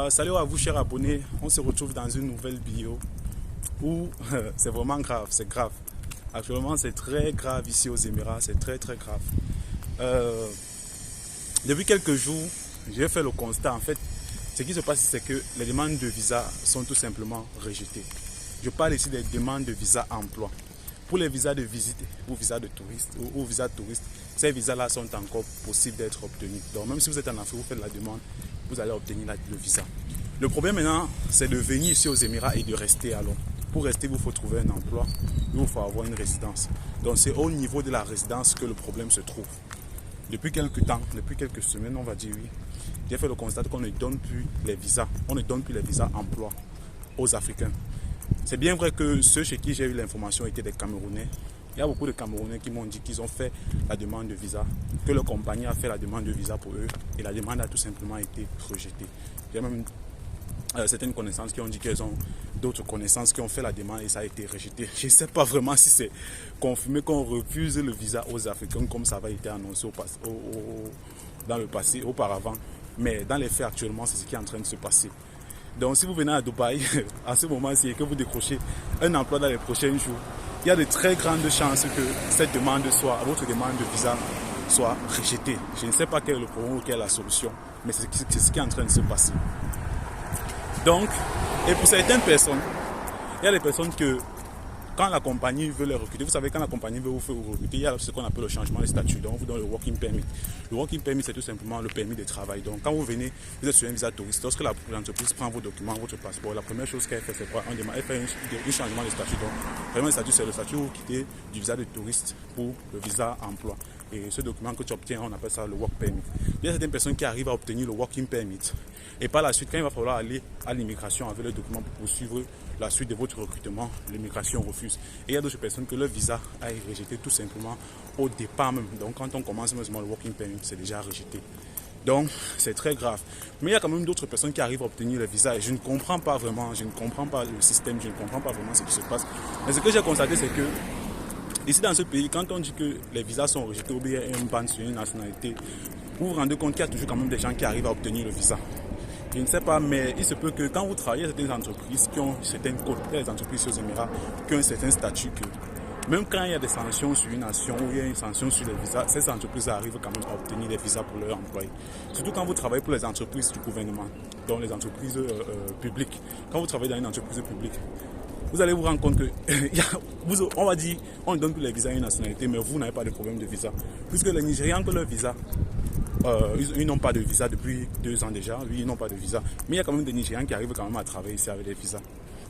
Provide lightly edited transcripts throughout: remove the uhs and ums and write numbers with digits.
Salut à vous chers abonnés, on se retrouve dans une nouvelle vidéo où c'est vraiment grave, c'est grave. Actuellement c'est très grave ici aux Émirats, c'est très grave. Depuis quelques jours, j'ai fait le constat en fait, ce qui se passe c'est que les demandes de visa sont tout simplement rejetées. Je parle ici des demandes de visa emploi. Pour les visas de visite ou visas de touriste ou visas de touriste, ces visas-là sont encore possibles d'être obtenus. Donc même si vous êtes en Afrique, vous faites la demande, vous allez obtenir le visa. Le problème maintenant, c'est de venir ici aux Émirats et de rester alors. Pour rester, il vous faut trouver un emploi, il vous faut avoir une résidence. Donc c'est au niveau de la résidence que le problème se trouve. Depuis quelques temps, depuis quelques semaines, on va dire oui, j'ai fait le constat qu'on ne donne plus les visas. On ne donne plus les visas emploi aux Africains. C'est bien vrai que ceux chez qui j'ai eu l'information étaient des Camerounais. Il y a beaucoup de Camerounais qui m'ont dit qu'ils ont fait la demande de visa, que leur compagnie a fait la demande de visa pour eux et la demande a tout simplement été rejetée. J'ai même certaines connaissances qui ont dit qu'elles ont d'autres connaissances qui ont fait la demande et ça a été rejeté. Je ne sais pas vraiment si c'est confirmé qu'on refuse le visa aux Africains comme ça avait été annoncé dans le passé, auparavant. Mais dans les faits actuellement, c'est ce qui est en train de se passer. Donc si vous venez à Dubaï, à ce moment-ci, et que vous décrochez un emploi dans les prochains jours, il y a de très grandes chances que cette demande votre demande de visa soit rejetée. Je ne sais pas quel est le problème ou quelle est la solution, mais c'est ce qui est en train de se passer. Donc, et pour certaines personnes, il y a des personnes que quand la compagnie veut les recruter, vous savez, quand la compagnie veut vous recruter, il y a ce qu'on appelle le changement de statut. Donc, on vous donne le working permit. Le working permit, c'est tout simplement le permis de travail. Donc, quand vous venez, vous êtes sur un visa touriste. Lorsque l'entreprise prend vos documents, votre passeport, la première chose qu'elle fait, c'est quoi? Elle fait un changement de statut. Donc, le premier statut, c'est le statut où vous quittez du visa de touriste pour le visa emploi. Et ce document que tu obtiens, on appelle ça le work permit. Il y a certaines personnes qui arrivent à obtenir le working permit. Et par la suite, quand il va falloir aller à l'immigration avec le document pour poursuivre la suite de votre recrutement, l'immigration refuse. Et il y a d'autres personnes que leur visa a été rejeté tout simplement au départ même. Donc quand on commence même le working permit, c'est déjà rejeté. Donc c'est très grave. Mais il y a quand même d'autres personnes qui arrivent à obtenir le visa et je ne comprends pas vraiment, je ne comprends pas le système, je ne comprends pas vraiment ce qui se passe. Mais ce que j'ai constaté, c'est que ici dans ce pays, quand on dit que les visas sont rejetés ou bien il y a un ban sur une nationalité, vous vous rendez compte qu'il y a toujours quand même des gens qui arrivent à obtenir le visa. Je ne sais pas, mais il se peut que quand vous travaillez, il y a certaines entreprises qui ont certaines codes, il y a des entreprises aux Émirats qui ont un certain statut que même quand il y a des sanctions sur une nation ou il y a une sanction sur les visas, ces entreprises arrivent quand même à obtenir des visas pour leurs employés. Surtout quand vous travaillez pour les entreprises du gouvernement, donc les entreprises publiques. Quand vous travaillez dans une entreprise publique, vous allez vous rendre compte que on va dire, on ne donne plus les visas à une nationalité, mais vous n'avez pas de problème de visa. Puisque les Nigérians que leur visa, ils n'ont pas de visa depuis 2 ans déjà, ils n'ont pas de visa. Mais il y a quand même des Nigérians qui arrivent quand même à travailler ici avec des visas.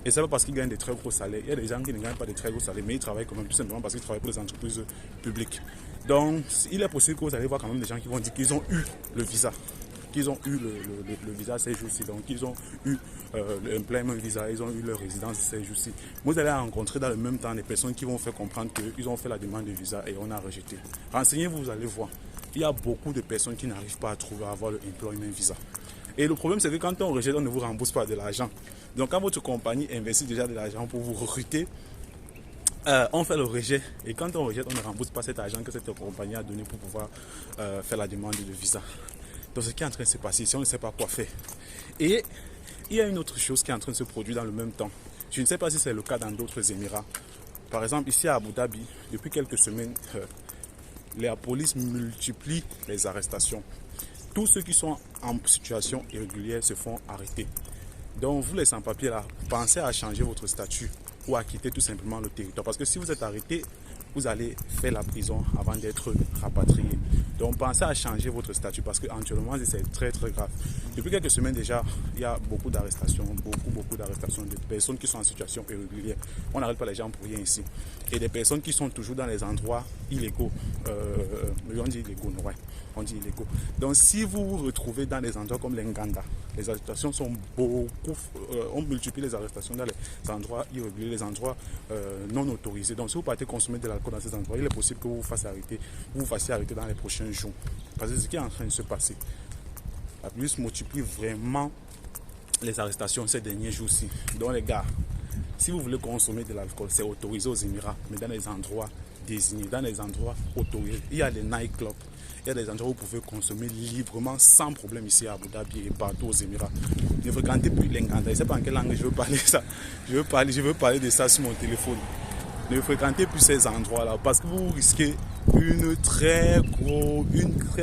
Et c'est pas parce qu'ils gagnent des très gros salaires. Il y a des gens qui ne gagnent pas de très gros salaires, mais ils travaillent quand même tout simplement parce qu'ils travaillent pour les entreprises publiques. Donc, il est possible que vous allez voir quand même des gens qui vont dire qu'ils ont eu le visa. Qu'ils ont eu le visa ces jours-ci, donc ils ont eu l'employment visa, ils ont eu leur résidence ces jours-ci. Vous allez rencontrer dans le même temps des personnes qui vont faire comprendre qu'ils ont fait la demande de visa et on a rejeté. Renseignez-vous, vous allez voir. Il y a beaucoup de personnes qui n'arrivent pas à trouver à avoir le employment visa. Et le problème, c'est que quand on rejette, on ne vous rembourse pas de l'argent. Donc quand votre compagnie investit déjà de l'argent pour vous recruter, on fait le rejet. Et quand on rejette, on ne rembourse pas cet argent que cette compagnie a donné pour pouvoir faire la demande de visa. Donc ce qui est en train de se passer ici, on ne sait pas quoi faire. Et il y a une autre chose qui est en train de se produire dans le même temps. Je ne sais pas si c'est le cas dans d'autres Émirats. Par exemple, ici à Abu Dhabi, depuis quelques semaines, la police multiplie les arrestations. Tous ceux qui sont en situation irrégulière se font arrêter. Donc vous les sans-papiers là, pensez à changer votre statut ou à quitter tout simplement le territoire. Parce que si vous êtes arrêté, vous allez faire la prison avant d'être rapatrié. Donc pensez à changer votre statut parce qu'actuellement c'est très grave. Depuis quelques semaines déjà, il y a beaucoup d'arrestations, beaucoup d'arrestations de personnes qui sont en situation irrégulière. On n'arrête pas les gens pour rien ici. Et des personnes qui sont toujours dans les endroits illégaux. On dit illégaux, ouais. On dit illégaux. Donc si vous vous retrouvez dans des endroits comme l'Enganda, les arrestations sont on multiplie les arrestations dans les endroits irréguliers, les endroits non autorisés. Donc si vous partez consommer de l'alcool dans ces endroits, il est possible que vous vous fassiez arrêter dans les prochains jours. Parce que c'est ce qui est en train de se passer. La police multiplie vraiment les arrestations ces derniers jours-ci. Donc les gars, si vous voulez consommer de l'alcool, c'est autorisé aux Émirats, mais dans les endroits désignés, dans les endroits autorisés. Il y a les nightclubs, il y a des endroits où vous pouvez consommer librement, sans problème ici à Abu Dhabi et partout aux Émirats. Ne fréquentez plus l'Inganda. Je ne sais pas en quelle langue je veux parler ça. Je veux parler de ça sur mon téléphone. Ne fréquentez plus ces endroits-là parce que vous risquez une très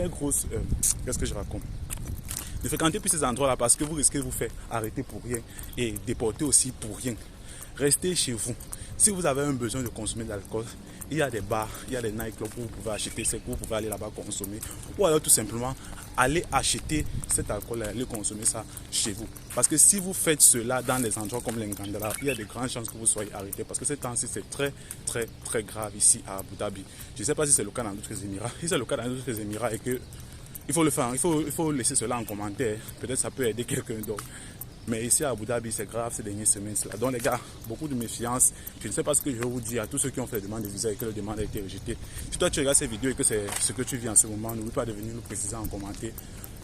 grosse... Qu'est-ce que je raconte? Ne fréquentez plus ces endroits-là parce que vous risquez de vous faire arrêter pour rien et déporter aussi pour rien. Restez chez vous. Si vous avez un besoin de consommer de l'alcool, il y a des bars, il y a des nightclubs où vous pouvez acheter, c'est que vous pouvez aller là-bas consommer. Ou alors tout simplement, aller acheter cet alcool et aller consommer ça chez vous. Parce que si vous faites cela dans des endroits comme l'Ingandala, il y a de grandes chances que vous soyez arrêté. Parce que ces temps-ci, c'est très grave ici à Abu Dhabi. Je ne sais pas si c'est le cas dans d'autres Émirats. Si c'est le cas dans d'autres Émirats et que il faut le faire, il faut laisser cela en commentaire. Peut-être ça peut aider quelqu'un d'autre. Mais ici à Abu Dhabi, c'est grave ces dernières semaines. Donc les gars, beaucoup de méfiance. Je ne sais pas ce que je vais vous dire à tous ceux qui ont fait la demande de visa et que la demande a été rejetée. Si toi tu regardes ces vidéos et que c'est ce que tu vis en ce moment, n'oublie pas de venir nous préciser en commentaire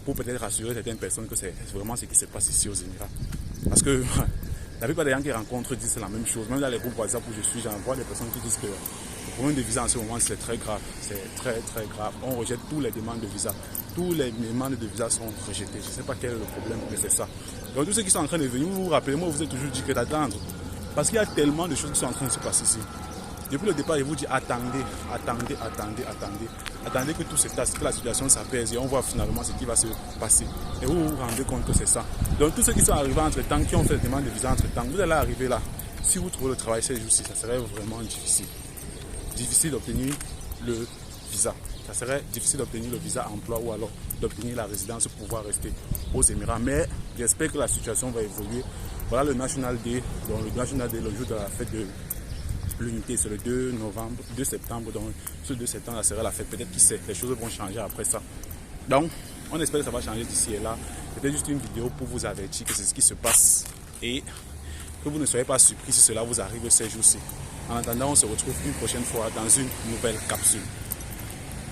pour peut-être rassurer certaines personnes que c'est vraiment ce qui se passe ici aux Émirats. Parce que la plupart des gens qui rencontrent disent la même chose. Même dans les groupes WhatsApp où je suis, j'en vois des personnes qui disent que le problème de visa en ce moment c'est très grave. C'est très grave. On rejette toutes les demandes de visa. Tous les demandes de visa sont rejetées. Je ne sais pas quel est le problème, mais c'est ça. Donc tous ceux qui sont en train de venir, vous vous rappelez, moi je vous ai toujours dit que d'attendre. Parce qu'il y a tellement de choses qui sont en train de se passer ici. Depuis le départ, je vous dis attendez que tout se tasse, que la situation s'apaise et on voit finalement ce qui va se passer. Et vous vous rendez compte que c'est ça. Donc tous ceux qui sont arrivés entre temps, qui ont fait la demande de visa entre temps, vous allez arriver là. Si vous trouvez le travail ces jours-ci, ça serait vraiment difficile. Difficile d'obtenir le visa. Ça serait difficile d'obtenir le visa emploi ou alors d'obtenir la résidence pour pouvoir rester aux Émirats. Mais j'espère que la situation va évoluer. Voilà le National Day. Donc le National Day, le jour de la fête de l'unité, c'est le 2 septembre. Donc ce 2 septembre, ça sera la fête. Peut-être qui sait, les choses vont changer après ça. Donc on espère que ça va changer d'ici et là. C'était juste une vidéo pour vous avertir que c'est ce qui se passe et que vous ne soyez pas surpris si cela vous arrive ces jours-ci. En attendant, on se retrouve une prochaine fois dans une nouvelle capsule.